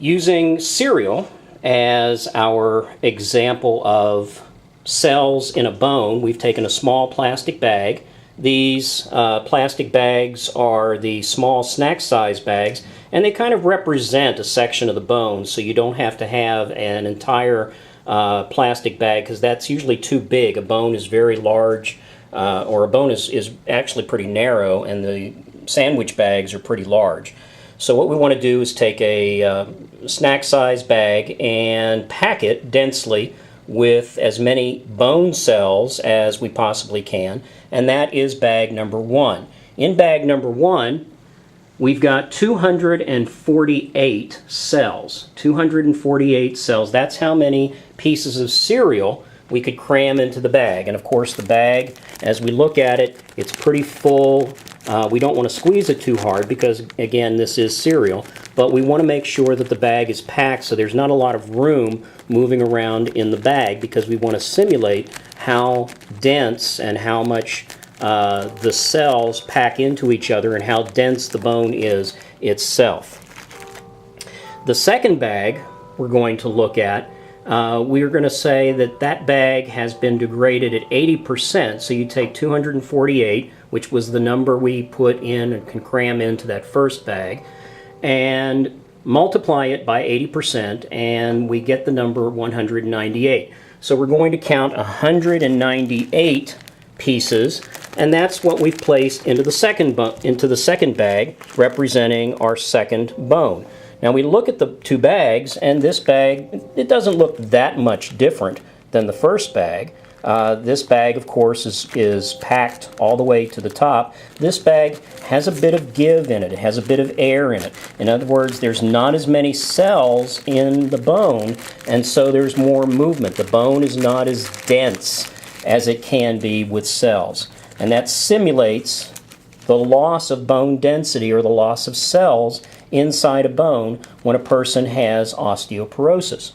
Using cereal as our example of cells in a bone, we've taken a small plastic bag. These plastic bags are the small snack size bags, and they kind of represent a section of the bone, so you don't have to have an entire plastic bag, because that's usually too big. A bone is very large, or a bone is actually pretty narrow, and the sandwich bags are pretty large. So what we want to do is take a snack size bag and pack it densely with as many bone cells as we possibly can, and that is bag number 1. In bag number 1, we've got 248 cells. 248 cells. That's how many pieces of cereal we could cram into the bag. And of course the bag, as we look at it, it's pretty full. We don't want to squeeze it too hard because, again, this is cereal, but we want to make sure that the bag is packed so there's not a lot of room moving around in the bag, because we want to simulate how dense and how much the cells pack into each other and how dense the bone is itself. The second bag we're going to look at, we're going to say that that bag has been degraded at 80%. So you take 248, which was the number we put in and can cram into that first bag, and multiply it by 80%, and we get the number 198. So we're going to count 198 pieces, and that's what we've placed into the second bag, representing our second bone. Now we look at the two bags, and this bag, it doesn't look that much different than the first bag. This bag, of course, is packed all the way to the top. This bag has a bit of give in it. It has a bit of air in it. In other words, there's not as many cells in the bone, and so there's more movement. The bone is not as dense as it can be with cells. And that simulates the loss of bone density, or the loss of cells inside a bone, when a person has osteoporosis.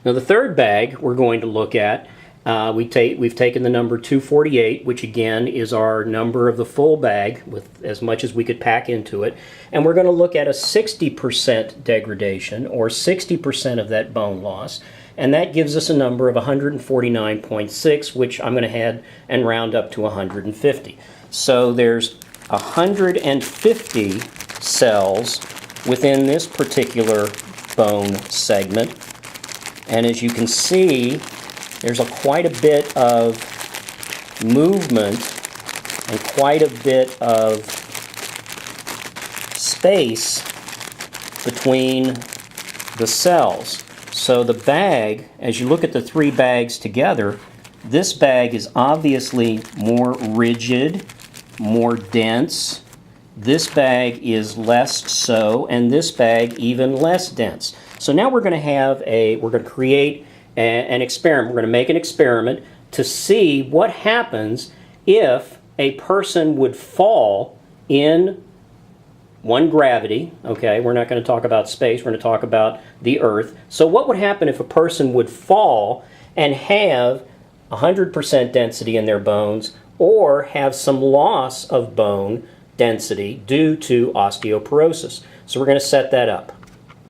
Now the third bag we're going to look at, we've taken the number 248, which again is our number of the full bag with as much as we could pack into it, and we're going to look at a 60% degradation, or 60% of that bone loss, and that gives us a number of 149.6, which I'm going to head and round up to 150. So there's 150 cells within this particular bone segment, and as you can see, there's quite a bit of movement and quite a bit of space between the cells. So the bag, as you look at the three bags together, this bag is obviously more rigid, more dense. This bag is less so, and this bag even less dense. So now we're going to create an experiment. We're going to make an experiment to see what happens if a person would fall in one gravity. Okay, we're not going to talk about space, we're going to talk about the earth. So what would happen if a person would fall and have 100% density in their bones, or have some loss of bone density due to osteoporosis? So we're going to set that up.